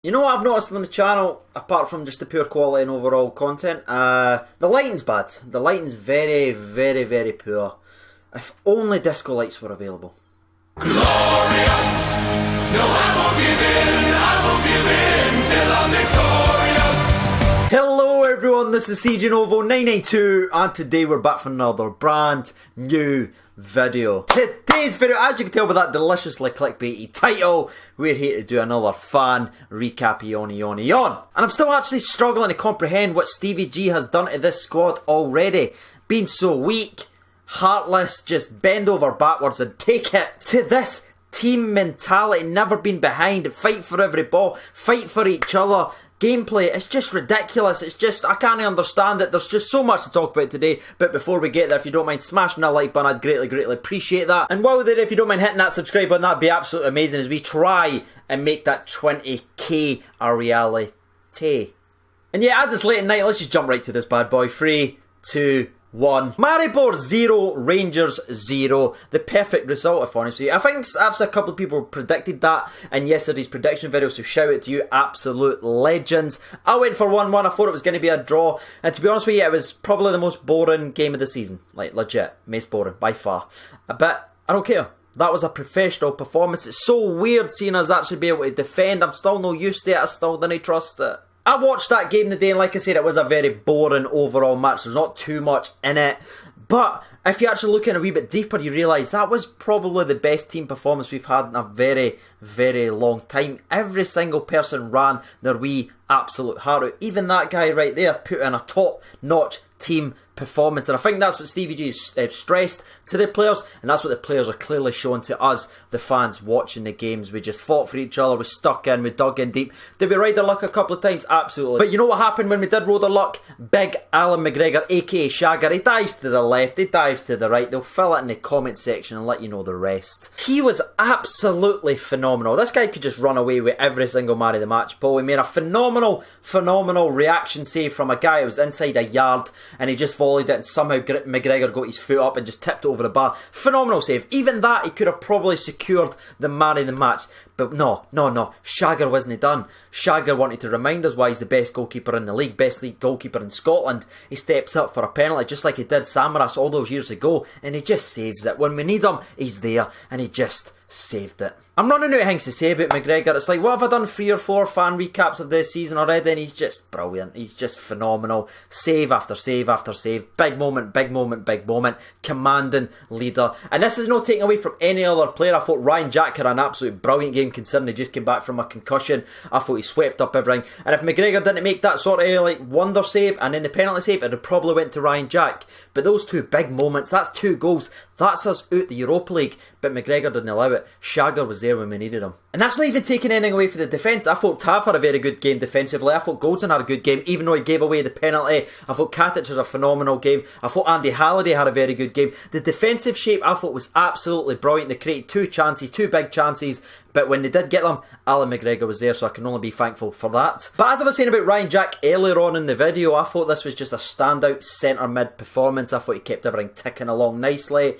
You know what I've noticed on the channel, apart from just the poor quality and overall content? The lighting's bad. The lighting's very, very, very poor. If only disco lights were available. Glorious! No, I won't give in till I'm victorious! Hello everyone, this is CJNovo992 and today we're back for another brand new video. Today's video, as you can tell by that deliciously clickbaity title, we're here to do another fan recap on. And I'm still actually struggling to comprehend what Stevie G has done to this squad already. Being so weak, heartless, just bend over backwards and take it to this team mentality, never been behind, fight for every ball, fight for each other. Gameplay, it's just ridiculous. It's just, I can't understand it. There's just so much to talk about today. But before we get there, if you don't mind smashing that like button, I'd greatly appreciate that. And while there, if you don't mind hitting that subscribe button, that'd be absolutely amazing as we try and make that 20k a reality. And yeah, as it's late at night, let's just jump right to this bad boy. 3, 2, 1. Maribor 0, Rangers 0. The perfect result, if honestly. I think actually a couple of people predicted that in yesterday's prediction video, so shout out to you, absolute legends. I went for 1-1, I thought it was going to be a draw, and to be honest with you, it was probably the most boring game of the season. Like, legit, most boring, by far. But I don't care. That was a professional performance. It's so weird seeing us actually be able to defend. I'm still no used to it, I still don't trust it. I watched that game today and like I said, it was a very boring overall match. There's not too much in it. But if you actually look in a wee bit deeper, you realise that was probably the best team performance we've had in a very, very long time. Every single person ran their wee absolute heart out. Even that guy right there put in a top-notch team performance, and I think that's what Stevie G has stressed to the players, and that's what the players are clearly showing to us, the fans watching the games. We just fought for each other, we stuck in, we dug in deep. Did we ride the luck a couple of times? Absolutely. But you know what happened when we did ride the luck? Big Alan McGregor, aka Shagger, he dives to the left, he dives to the right. They'll fill it in the comment section and let you know the rest. He was absolutely phenomenal. This guy could just run away with every single man of the match ball. He made a phenomenal reaction save from a guy who was inside a yard, and he just volleyed it, and somehow McGregor got his foot up and just tipped it over the bar. Phenomenal save. Even that, he could have probably secured the man of the match. But no. Shagger wasn't done. Shagger wanted to remind us why he's the best goalkeeper in the league, best league goalkeeper in Scotland. He steps up for a penalty just like he did Samaras all those years ago, and he just saves it. When we need him, he's there, and he just saved it. I'm running out of things to say about McGregor. It's like, what have I done 3 or 4 fan recaps of this season already, and he's just brilliant. He's just phenomenal. Save after save after save. Big moment. Commanding leader. And this is no taking away from any other player. I thought Ryan Jack had an absolute brilliant game considering he just came back from a concussion. I thought he swept up everything. And if McGregor didn't make that sort of like wonder save and then the penalty save, it would probably went to Ryan Jack. But those 2 big moments, that's 2 goals. That's us out the Europa League. But McGregor didn't allow it. Shagger was there when we needed him. And that's not even taking anything away from the defence. I thought Tav had a very good game defensively. I thought Goldson had a good game, even though he gave away the penalty. I thought Katic had a phenomenal game. I thought Andy Halliday had a very good game. The defensive shape I thought was absolutely brilliant. They created 2 big chances. But when they did get them, Alan McGregor was there, so I can only be thankful for that. But as I was saying about Ryan Jack earlier on in the video, I thought this was just a standout centre mid performance. I thought he kept everything ticking along nicely.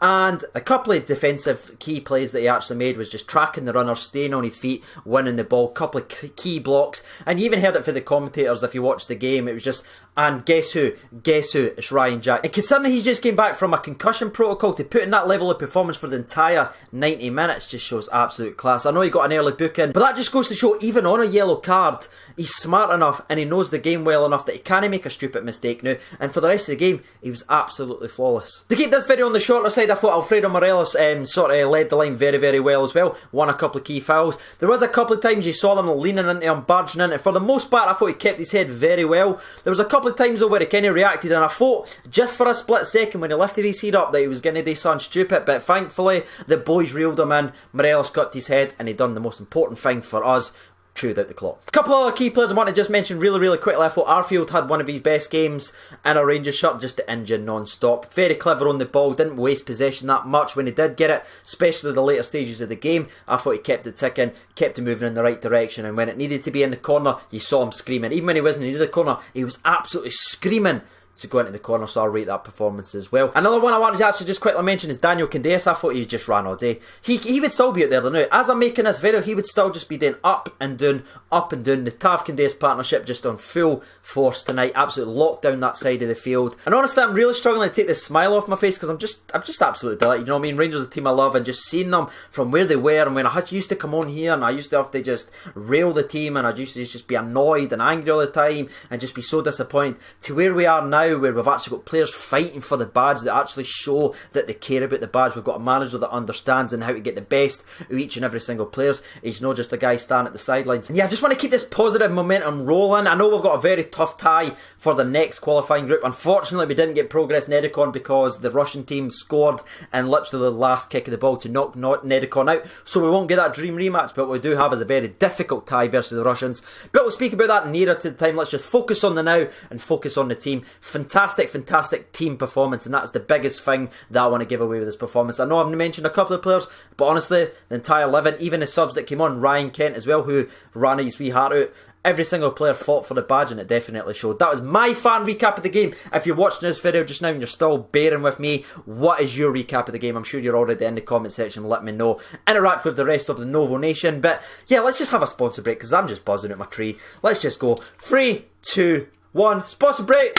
And a couple of defensive key plays that he actually made was just tracking the runner, staying on his feet, winning the ball, couple of key blocks. And you even heard it for the commentators if you watched the game. It was just, and guess who? It's Ryan Jack. And considering he just came back from a concussion protocol, to put in that level of performance for the entire 90 minutes just shows absolute class. I know he got an early booking, but that just goes to show, even on a yellow card, he's smart enough and he knows the game well enough that he can't make a stupid mistake now. And for the rest of the game, he was absolutely flawless. To keep this video on the shorter side, I thought Alfredo Morelos sort of led the line very well as well. Won a couple of key fouls. There was a couple of times you saw them leaning into him, barging in, and for the most part I thought he kept his head very well. There was a couple of times though where he kind of reacted, and I thought just for a split second when he lifted his head up that he was going to do something stupid, but thankfully the boys reeled him in. Morelos got his head and he done the most important thing for us, chewed out the clock. A couple of other key players I want to just mention really quickly. I thought Arfield had one of his best games in a Rangers shirt, just the engine non-stop. Very clever on the ball, didn't waste possession that much when he did get it, especially the later stages of the game. I thought he kept it ticking, kept it moving in the right direction, and when it needed to be in the corner, you saw him screaming. Even when he wasn't near the corner, he was absolutely screaming to go into the corner, so I'll rate that performance as well. Another one I wanted to actually just quickly mention is Daniel Candeias. I thought he just ran all day. He would still be out there now. As I'm making this video, he would still just be doing up and down. The Tav Candeias partnership just on full force tonight. Absolutely locked down that side of the field. And honestly, I'm really struggling to take the smile off my face because I'm just absolutely delighted. You know what I mean? Rangers are a team I love, and just seeing them from where they were, and when I used to come on here and I used to have to just rail the team, and I used to just be annoyed and angry all the time and just be so disappointed, to where we are now, where we've actually got players fighting for the badge that actually show that they care about the badge. We've got a manager that understands and how to get the best of each and every single player. He's not just a guy standing at the sidelines. And yeah, I just want to keep this positive momentum rolling. I know we've got a very tough tie for the next qualifying group. Unfortunately, we didn't get progress Nedicon because the Russian team scored in literally the last kick of the ball to knock Nedicon out, so we won't get that dream rematch. But what we do have is a very difficult tie versus the Russians, but we'll speak about that nearer to the time. Let's just focus on the now and focus on the team. Fantastic team performance, and that's the biggest thing that I want to give away with this performance. I know I've mentioned a couple of players, but honestly, the entire 11, even the subs that came on, Ryan Kent as well, who ran his wee heart out. Every single player fought for the badge, and it definitely showed. That was my fan recap of the game. If you're watching this video just now and you're still bearing with me, what is your recap of the game? I'm sure you're already in the comment section. Let me know. Interact with the rest of the Novo Nation. But yeah, let's just have a sponsor break because I'm just buzzing at my tree. Let's just go. 3, 2, 1. Sponsor break!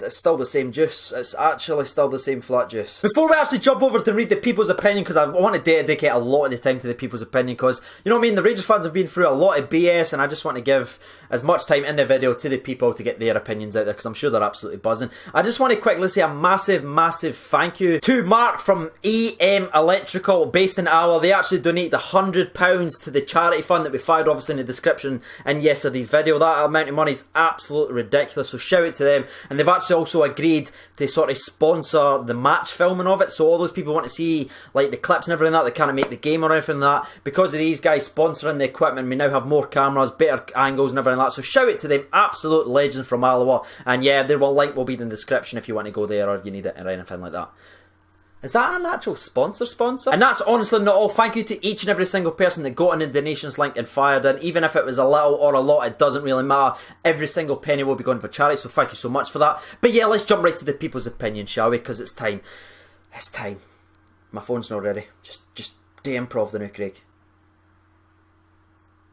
It's still the same juice. It's actually still the same flat juice. Before we actually jump over to read the people's opinion, because I want to dedicate a lot of the time to the people's opinion, because, you know what I mean, the Rangers fans have been through a lot of BS, and I just want to give as much time in the video to the people to get their opinions out there, because I'm sure they're absolutely buzzing. I just want to quickly say a massive thank you to Mark from EM Electrical, based in Ottawa. They actually donated £100 to the charity fund that we fired obviously in the description in yesterday's video. That amount of money is absolutely ridiculous, so shout out to them. And they've actually also agreed to sort of sponsor the match filming of it, so all those people want to see like the clips and everything like that, they can't make the game or anything like that. Because of these guys sponsoring the equipment, we now have more cameras, better angles and everything like that, so shout out to them. Absolute legends from Ottawa. And yeah, their link will be in the description if you want to go there or if you need it or anything like that. Is that an actual sponsor? And that's honestly not all. Thank you to each and every single person that got in the donations link and fired in. Even if it was a little or a lot, it doesn't really matter. Every single penny will be going for charity, so thank you so much for that. But yeah, let's jump right to the people's opinion, shall we? Because it's time. It's time. My phone's not ready. Just do improv the new Craig.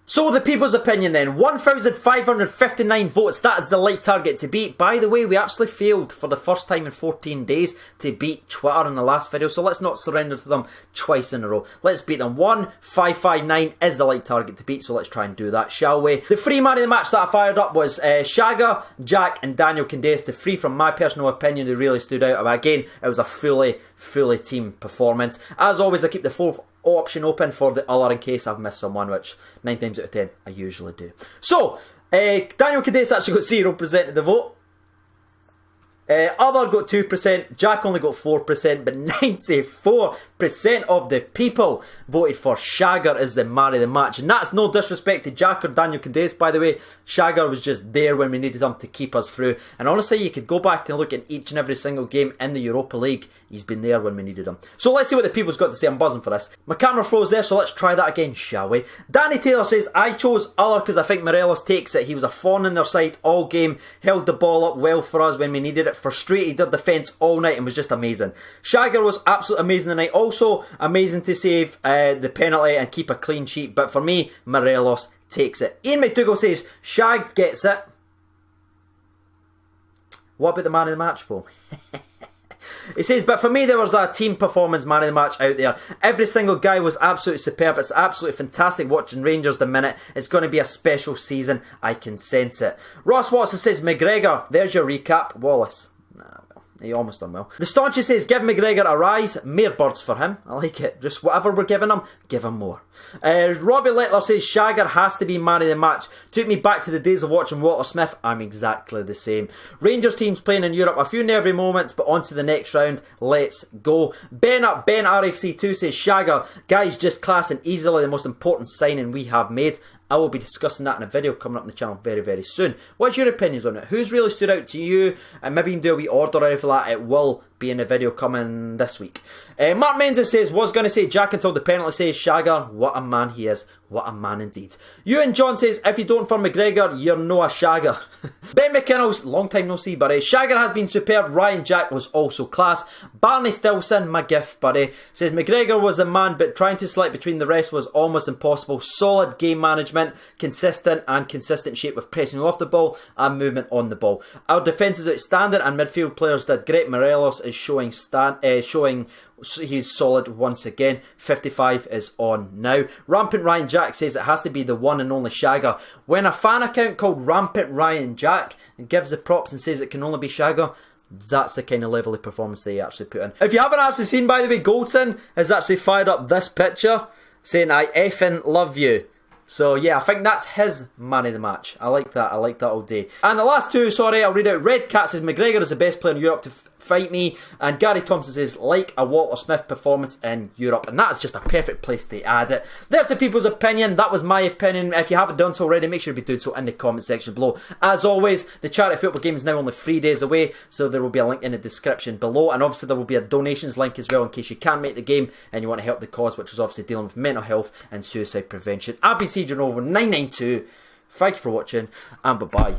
So the people's opinion then, 1,559 votes, that is the light target to beat. By the way, we actually failed for the first time in 14 days to beat Twitter in the last video, so let's not surrender to them twice in a row. Let's beat them. 1,559 is the light target to beat, so let's try and do that, shall we? The three man of the match that I fired up was Shagger, Jack and Daniel Candeias. The three, from my personal opinion, they really stood out. But again, it was a fully team performance. As always, I keep the fourth option open for the other in case I've missed someone, which 9 times out of 10 I usually do. So Daniel Candeias actually got 0% of the vote. Other got 2%, Jack only got 4%, but 94% of the people voted for Shagger as the man of the match. And that's no disrespect to Jack or Daniel Candeias, by the way. Shagger was just there when we needed him to keep us through. And honestly, you could go back and look at each and every single game in the Europa League. He's been there when we needed him. So let's see what the people's got to say. I'm buzzing for this. My camera froze there, so let's try that again, shall we? Danny Taylor says, I chose Other because I think Morelos takes it. He was a thorn in their side all game, held the ball up well for us when we needed it, frustrated their defence all night and was just amazing. Shagger was absolutely amazing tonight. Also amazing to save the penalty and keep a clean sheet. But for me, Morelos takes it. Ian McDougall says, Shag gets it. What about the man of the match, Paul? He says, but for me there was a team performance man of the match out there. Every single guy was absolutely superb. It's absolutely fantastic watching Rangers the minute. It's going to be a special season. I can sense it. Ross Watson says, McGregor, there's your recap. Wallace. He almost done well. The Staunchie says, give McGregor a rise. More birds for him. I like it. Just whatever we're giving him, give him more. Robbie Lettler says, Shagger has to be man of the match. Took me back to the days of watching Walter Smith. I'm exactly the same. Rangers teams playing in Europe. A few nervy moments, but on to the next round. Let's go. Ben RFC2 says, Shagger, guys, just class and easily the most important signing we have made. I will be discussing that in a video coming up on the channel very soon. What's your opinions on it? Who's really stood out to you? And maybe you can do a wee order or anything like that. It will be in a video coming this week. Mark Mendes says, was going to say Jack until the penalty says Shagger. What a man he is. What a man indeed. Ewan John says, if you don't for McGregor, you're no a Shagger. Ben McKinnell's, long time no see, buddy. Shagger has been superb. Ryan Jack was also class. Barney Stilson, my gift, buddy. Says, McGregor was the man, but trying to select between the rest was almost impossible. Solid game management, consistent shape with pressing off the ball and movement on the ball. Our defence is outstanding and midfield players did great. Morelos is showing he's solid once again. 55 is on now. Rampant Ryan Jack says it has to be the one and only Shagger. When a fan account called Rampant Ryan Jack gives the props and says it can only be Shagger, that's the kind of level of performance they actually put in. If you haven't actually seen, by the way, Goldson has actually fired up this picture saying, I effing love you. So yeah, I think that's his man of the match. I like that all day. And the last two, sorry, I'll read out. Red Cat says, McGregor is the best player in Europe to fight me. And Gary Thompson says, like a Walter Smith performance in Europe. And that's just a perfect place to add it. There's the people's opinion. That was my opinion. If you haven't done so already, make sure you be doing so in the comment section below. As always, the charity football game is now only 3 days away, so there will be a link in the description below. And obviously there will be a donations link as well in case you can't make the game and you want to help the cause, which is obviously dealing with mental health and suicide prevention. I've been CJ Over 992. Thank you for watching, and bye-bye.